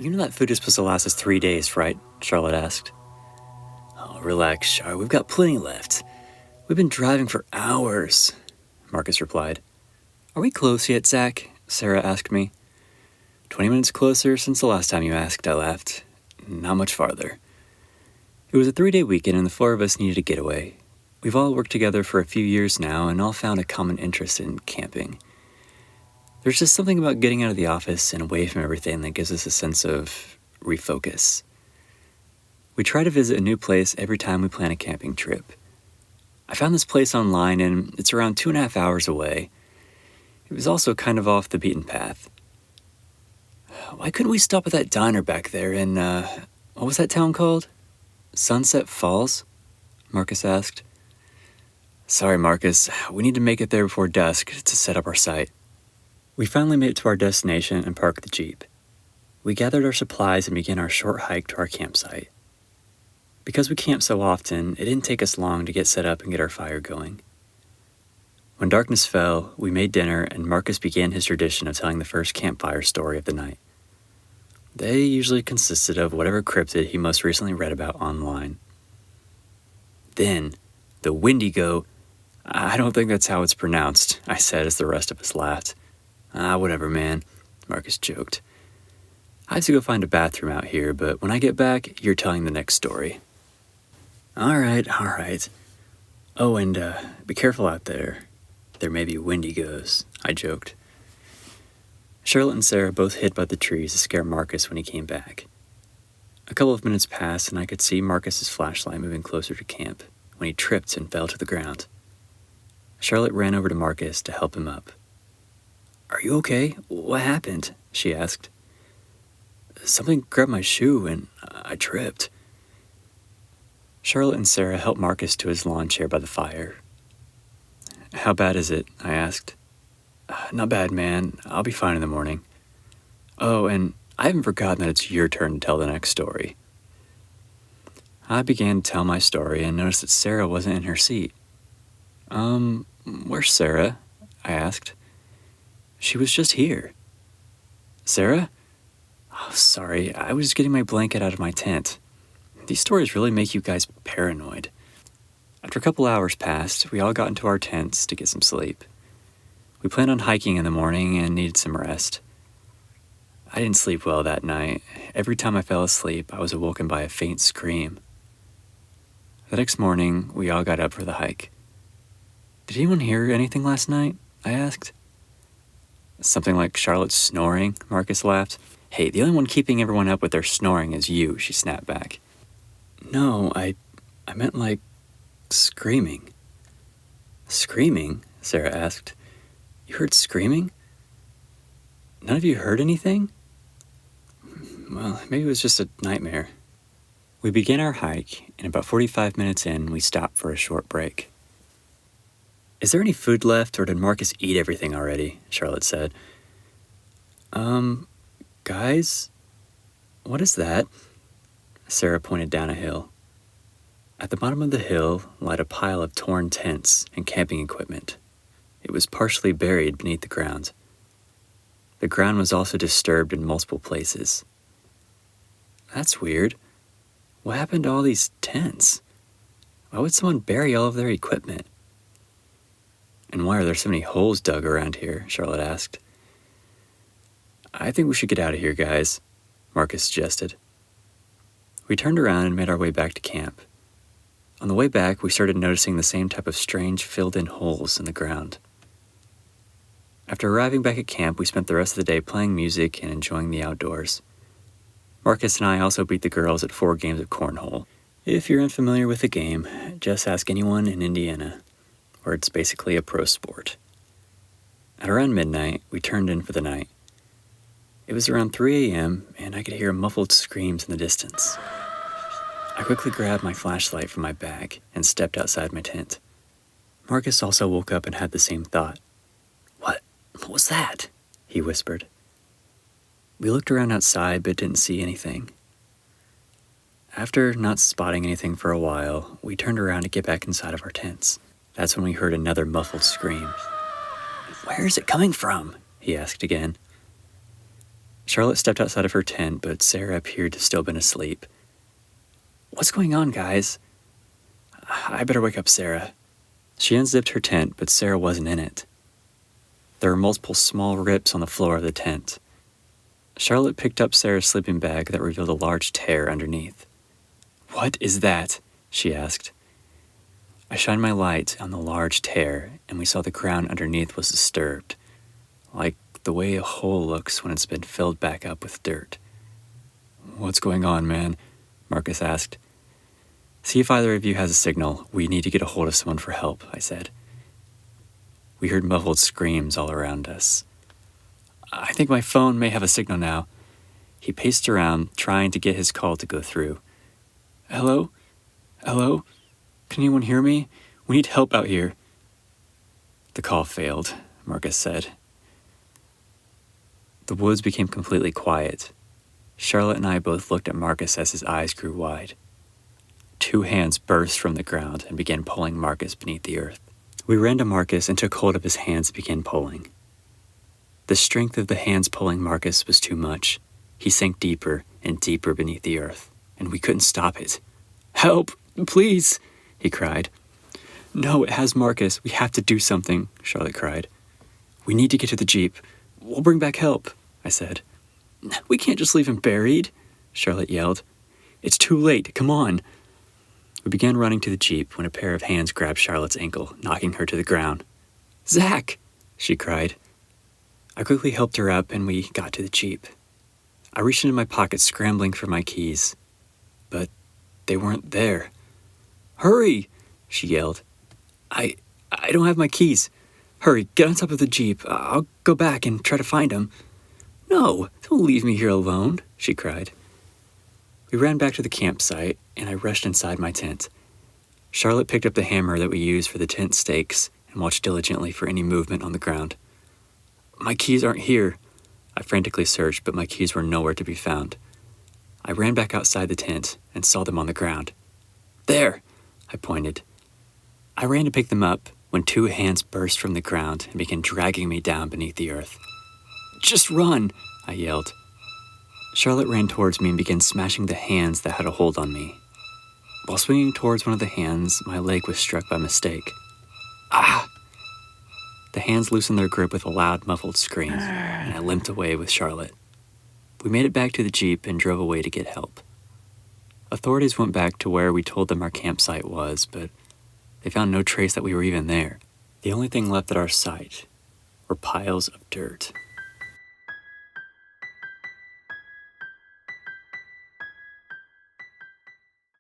You know that food is supposed to last us 3 days, right? Charlotte asked. Oh, relax, Char. We've got plenty left. We've been driving for hours, Marcus replied. Are we close yet, Zach? Sarah asked me. 20 minutes closer since the last time you asked, I laughed. Not much farther. It was a 3-day weekend and the four of us needed a getaway. We've all worked together for a few years now and all found a common interest in camping. There's just something about getting out of the office and away from everything that gives us a sense of refocus. We try to visit a new place every time we plan a camping trip. I found this place online and it's around 2.5 hours away. It was also kind of off the beaten path. Why couldn't we stop at that diner back there in, what was that town called? Sunset Falls? Marcus asked. Sorry, Marcus. We need to make it there before dusk to set up our site. We finally made it to our destination and parked the Jeep. We gathered our supplies and began our short hike to our campsite. Because we camp so often, it didn't take us long to get set up and get our fire going. When darkness fell, we made dinner and Marcus began his tradition of telling the first campfire story of the night. They usually consisted of whatever cryptid he most recently read about online. Then, the Wendigo, I don't think that's how it's pronounced, I said as the rest of us laughed. Whatever, man, Marcus joked. I have to go find a bathroom out here, but when I get back, you're telling the next story. All right. Oh, and be careful out there. There may be Wendigos, I joked. Charlotte and Sarah both hid by the trees to scare Marcus when he came back. A couple of minutes passed, and I could see Marcus's flashlight moving closer to camp when he tripped and fell to the ground. Charlotte ran over to Marcus to help him up. Are you okay? What happened? She asked. Something grabbed my shoe and I tripped. Charlotte and Sarah helped Marcus to his lawn chair by the fire. How bad is it? I asked. Not bad, man. I'll be fine in the morning. Oh, and I haven't forgotten that it's your turn to tell the next story. I began to tell my story and noticed that Sarah wasn't in her seat. Where's Sarah? I asked. She was just here. Sarah? Oh, sorry, I was getting my blanket out of my tent. These stories really make you guys paranoid. After a couple hours passed, we all got into our tents to get some sleep. We planned on hiking in the morning and needed some rest. I didn't sleep well that night. Every time I fell asleep, I was awoken by a faint scream. The next morning, we all got up for the hike. Did anyone hear anything last night? I asked. Something like Charlotte snoring, Marcus laughed. Hey, the only one keeping everyone up with their snoring is you, she snapped back. No, I meant like screaming. Screaming? Sarah asked. You heard screaming? None of you heard anything? Well, maybe it was just a nightmare. We began our hike, and about 45 minutes in, we stopped for a short break. Is there any food left, or did Marcus eat everything already? Charlotte said. Guys? What is that? Sarah pointed down a hill. At the bottom of the hill lied a pile of torn tents and camping equipment. It was partially buried beneath the ground. The ground was also disturbed in multiple places. That's weird. What happened to all these tents? Why would someone bury all of their equipment? And why are there so many holes dug around here? Charlotte asked. I think we should get out of here, guys, Marcus suggested. We turned around and made our way back to camp. On the way back, we started noticing the same type of strange filled-in holes in the ground. After arriving back at camp, we spent the rest of the day playing music and enjoying the outdoors. Marcus and I also beat the girls at 4 games of cornhole. If you're unfamiliar with the game, just ask anyone in Indiana, where it's basically a pro sport. At around midnight, we turned in for the night. It was around 3 a.m., and I could hear muffled screams in the distance. I quickly grabbed my flashlight from my bag and stepped outside my tent. Marcus also woke up and had the same thought. What was that? He whispered. We looked around outside but didn't see anything. After not spotting anything for a while, we turned around to get back inside of our tents. That's when we heard another muffled scream. Where is it coming from? He asked again. Charlotte stepped outside of her tent, but Sarah appeared to still been asleep. "What's going on, guys?" "I better wake up Sarah." She unzipped her tent, but Sarah wasn't in it. There were multiple small rips on the floor of the tent. Charlotte picked up Sarah's sleeping bag that revealed a large tear underneath. "What is that?" she asked. I shined my light on the large tear, and we saw the ground underneath was disturbed, like the way a hole looks when it's been filled back up with dirt. "What's going on, man?" Marcus asked. "See if either of you has a signal. We need to get a hold of someone for help," I said. We heard muffled screams all around us. "I think my phone may have a signal now." He paced around, trying to get his call to go through. "Hello? Hello? Can anyone hear me? We need help out here." "The call failed," Marcus said. The woods became completely quiet. Charlotte and I both looked at Marcus as his eyes grew wide. 2 hands burst from the ground and began pulling Marcus beneath the earth. We ran to Marcus and took hold of his hands and began pulling. The strength of the hands pulling Marcus was too much. He sank deeper and deeper beneath the earth, and we couldn't stop it. "Help, please," he cried. "No, it has Marcus. We have to do something," Charlotte cried. "We need to get to the Jeep. We'll bring back help," I said. "We can't just leave him buried," Charlotte yelled. "It's too late. Come on." We began running to the Jeep when a pair of hands grabbed Charlotte's ankle, knocking her to the ground. "Zach!" she cried. I quickly helped her up and we got to the Jeep. I reached into my pocket, scrambling for my keys, but they weren't there. "Hurry!" she yelled. I don't have my keys. Hurry, get on top of the Jeep. I'll go back and try to find him." "No, don't leave me here alone," she cried. We ran back to the campsite, and I rushed inside my tent. Charlotte picked up the hammer that we used for the tent stakes and watched diligently for any movement on the ground. "My keys aren't here." I frantically searched, but my keys were nowhere to be found. I ran back outside the tent and saw them on the ground. "There!" I pointed. I ran to pick them up when 2 hands burst from the ground and began dragging me down beneath the earth. "Just run!" I yelled. Charlotte ran towards me and began smashing the hands that had a hold on me. While swinging towards one of the hands, my leg was struck by mistake. "Ah!" The hands loosened their grip with a loud, muffled scream, and I limped away with Charlotte. We made it back to the Jeep and drove away to get help. Authorities went back to where we told them our campsite was, but they found no trace that we were even there. The only thing left at our site were piles of dirt.